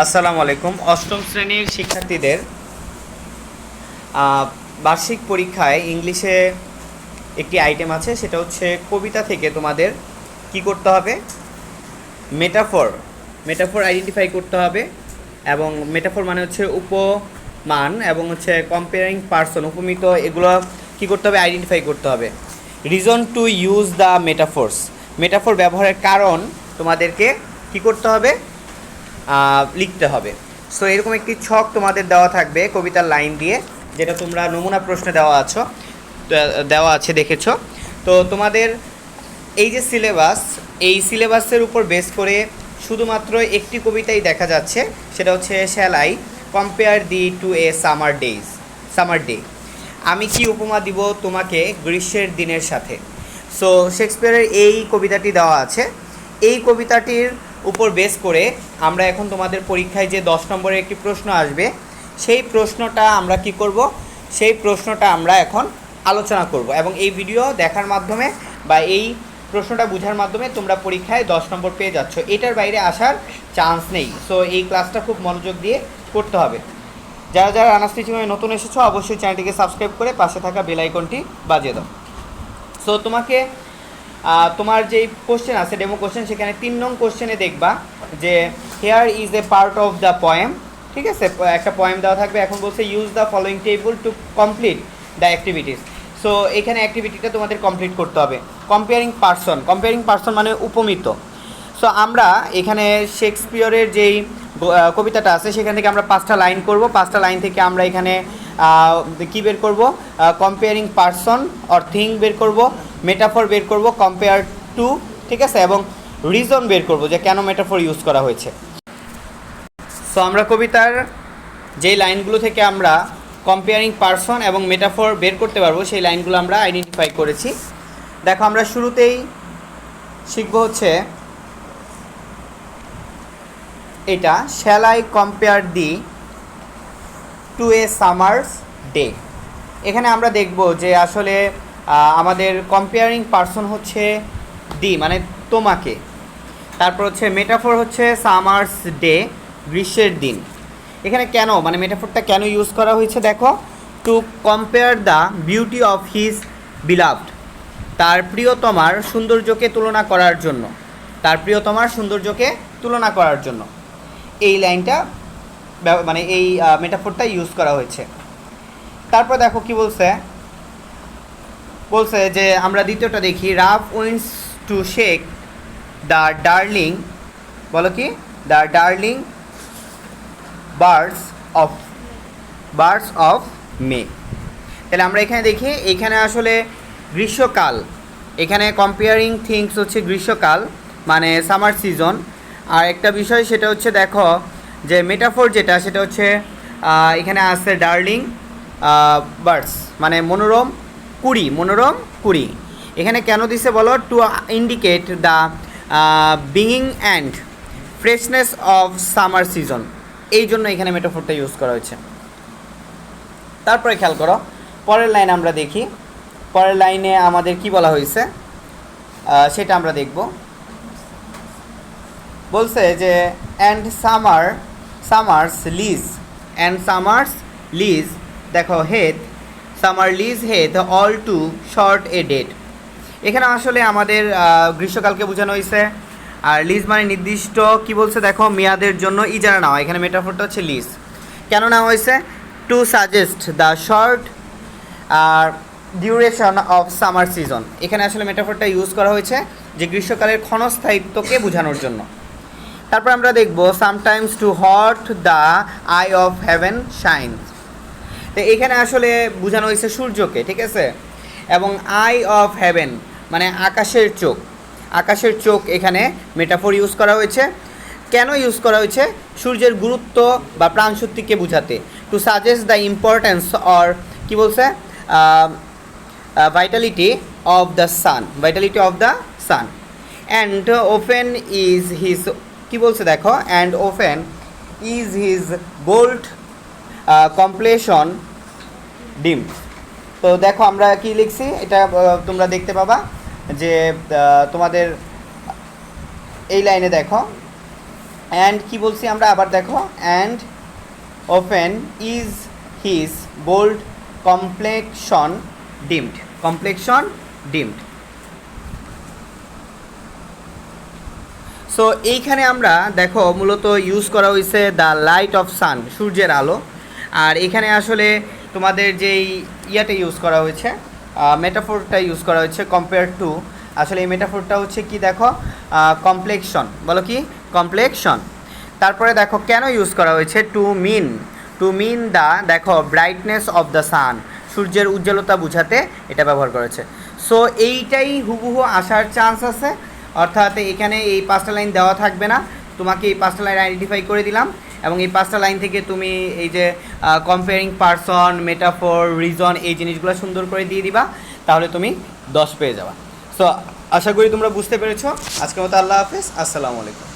আসসালামু আলাইকুম। অষ্টম শ্রেণীর শিক্ষার্থীদের বার্ষিক পরীক্ষায় ইংলিশে একটি আইটেম আছে, সেটা হচ্ছে কবিতা থেকে তোমাদের কি করতে হবে, মেটাফর আইডেন্টিফাই করতে হবে। এবং মেটাফর মানে হচ্ছে উপমান এবং হচ্ছে কম্পেয়ারিং পার্সন, উপমিত, এগুলো কি করতে হবে, আইডেন্টিফাই করতে হবে। Reason to use the metaphor ব্যবহারের কারণ তোমাদেরকে কি করতে হবে, লিখতে হবে। সো এরকম একটি ছক তোমাদের দেওয়া থাকবে কবিতার লাইন দিয়ে, যেটা তোমরা নমুনা প্রশ্নে দেওয়া আছে দেখেছো। তো তোমাদের এই যে সিলেবাস, এই সিলেবাসের উপর বেস করে শুধুমাত্র একটি কবিতাই দেখা যাচ্ছে, সেটা হচ্ছে shall I compare thee to a summer day. আমি কি উপমা দিব তোমাকে গ্রীষ্মের দিনের সাথে। সো শেক্সপিয়ারের এই কবিতাটি দেওয়া আছে। এই কবিতাটির উপর বেস করে আমরা এখন তোমাদের পরীক্ষায় যে 10 নম্বরের একটি প্রশ্ন আসবে, সেই প্রশ্নটা আমরা কি করব, সেই প্রশ্নটা আমরা এখন আলোচনা করব। এবং এই ভিডিও দেখার মাধ্যমে বা এই প্রশ্নটা বোঝার মাধ্যমে তোমরা পরীক্ষায় 10 নম্বর পেয়ে যাচ্ছ, এটার বাইরে আসার চান্স নেই। সো এই ক্লাসটা খুব মনোযোগ দিয়ে করতে হবে। যারা যারা রানার্স টিচিংয়ে নতুন এসেছো, অবশ্যই চ্যানেলটিকে সাবস্ক্রাইব করে পাশে থাকা বেল আইকনটি বাজিয়ে দাও। সো তোমাকে তোমার যেই কোশ্চেন আছে, ডেমো কোশ্চেন, সেখানে 3 নং কোশ্চেনে দেখবা যে hair is a part of the poem. ঠিক আছে, একটা পয়েম দেওয়া থাকবে। এখন বলছে use the following table to complete the activities. So এখানে অ্যাক্টিভিটিটা তোমাদের কমপ্লিট করতে হবে। কম্পেয়ারিং পার্সন মানে উপমিত। সো আমরা এখানে শেক্সপিয়রের যেই কবিতাটা আছে, সেখান থেকে আমরা 5টা লাইন করব। 5টা লাইন থেকে আমরা এখানে কী বের করব, কম্পেয়ারিং পার্সন অর থিং বের করব, মেটাফর বের করব কম্পেয়ার টু, ঠিক আছে, এবং রিজন বের করব যে কেন মেটাফর ইউজ করা হয়েছে। সো আমরা কবিতার যেই লাইনগুলো থেকে আমরা কম্পেয়ারিং পার্সন এবং মেটাফর বের করতে পারবো, সেই লাইনগুলো আমরা আইডেন্টিফাই করেছি। দেখো, আমরা শুরুতেই শিখব হচ্ছে এটা, shall I compare thee to a summer's day. এখানে আমরা দেখব যে আসলে আমাদের কম্পেয়ারিং পার্সন হচ্ছে দি, মানে তোমাকে। তারপর হচ্ছে মেটাফর হচ্ছে সামার্স ডে, গ্রীষ্মের দিন। এখানে কেন, মানে মেটাফরটা কেন ইউজ করা হয়েছে দেখো, to compare the beauty of his beloved, তার প্রিয়তমার সৌন্দর্যকে তুলনা করার জন্য, এই লাইনটা মানে এই মেটাফরটা ইউজ করা হয়েছে। তারপর দেখো কি বলছে যে আমরা দ্বিতীয়টা দেখি, rough winds two shake the darling, বলো কি, the darling birds of May. তাহলে আমরা এখানে দেখি, এখানে আসলে গ্রীষ্মকাল, এখানে কম্পেয়ারিং থিংস হচ্ছে গ্রীষ্মকাল মানে সামার সিজন। আর একটা বিষয় সেটা হচ্ছে দেখো যে মেটাফর যেটা, সেটা হচ্ছে এখানে আছে ডার্লিং বার্ডস মানে মনোরম কুড়ি। এখানে কেন দিছে বলো, to indicate the beginning and freshness of summer season, এই জন্য এখানে মেটাফরটা ইউজ করা হয়েছে। তারপরে খেয়াল করো, পরের লাইন আমরা দেখি। পরের লাইনে আমাদের কি বলা হয়েছে সেটা আমরা দেখব। বলছে যে সামার্স লিজ, দেখো hath, summer lease hath all too short a date. এখানে আসলে আমাদের গ্রীষ্মকালকে বোঝানো হয়েছে। আর লিজ মানে নির্দিষ্ট, কি বলছে দেখো, মেয়াদের জন্য ইজারা নেওয়া। এখানে মেটাফরটা হচ্ছে লিজ। কেন নেওয়া হয়েছে, two suggest the short duration of summer season. এখানে আসলে মেটাফরটা ইউজ করা হয়েছে যে গ্রীষ্মকালের ক্ষণস্থায়িত্বকে বোঝানোর জন্য। তারপর আমরা দেখব sometimes too hot the eye of heaven shines. তো এখানে আসলে বোঝানো হয়েছে সূর্যকে, ঠিক আছে, এবং আই অফ হেভেন মানে আকাশের চোখ এখানে মেটাফর ইউজ করা হয়েছে। কেন ইউজ করা হয়েছে, সূর্যের গুরুত্ব বা প্রাণশক্তিকে বোঝাতে। Two suggest the importance or কি বলছে, Vitality of the sun and open is his, কি বলছে দেখো, and open is his gold কমপ্লেশন ডিম। তো দেখো আমরা কি লিখছি, এটা তোমরা দেখতে পাবা যে তোমাদের এই লাইনে দেখো, অ্যান্ড কি বলছি আমরা আবার দেখো, and open is his bold complexion dimmed, complexion dimmed. So এইখানে আমরা দেখো মূলত ইউজ করা হয়েছে দ্য লাইট অফ সান, সূর্যের আলো। আর এখানে আসলে তোমাদের যেই ইয়াটা ইউজ করা হয়েছে, মেটাফোরটা ইউজ করা হয়েছে কম্পেয়ার টু, আসলে এই মেটাফোরটা হচ্ছে কি দেখো, কমপ্লেকশন, বলো কি কমপ্লেকশন। তারপরে দেখো কেন ইউজ করা হয়েছে, টু মিন দ্য দেখো ব্রাইটনেস অফ দ্য সান, সূর্যের উজ্জ্বলতা বোঝাতে এটা ব্যবহার করেছে। সো এইটাই হুবহু আসার চান্স আছে, অর্থাৎ এখানে এই 5টা লাইন দেওয়া থাকবে না, তোমাকে এই 5টা লাইন আইডেন্টিফাই করে দিলাম এবং এই 5টা লাইন থেকে তুমি এই যে কম্পেয়ারিং পারসন, মেটাফোর, রিজন, এই জিনিসগুলো সুন্দর করে দিয়ে দিবা, তাহলে তুমি 10 পেয়ে যাবা। সো আশা করি তোমরা বুঝতে পেরেছো। আজকের মতো আল্লাহ হাফেজ, আসসালামু আলাইকুম।